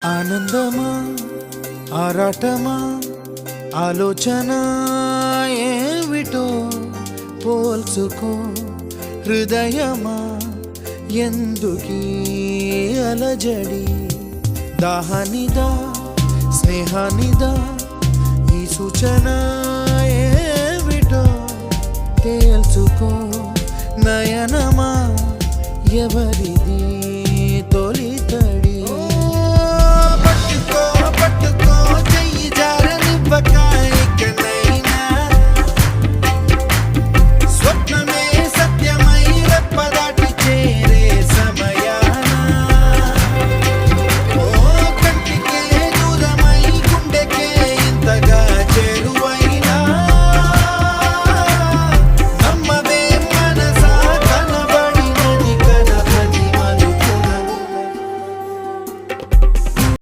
ఆనందమా ఆరాటమా ఆలోచన ఏమిటో పోల్చుకో హృదయమా ఎందుకీ అలజడి దాహానిదా స్నేహానిదా ఈ సూచన ఏమిటో తేల్చుకో నయనమా ఎవరిది తొలి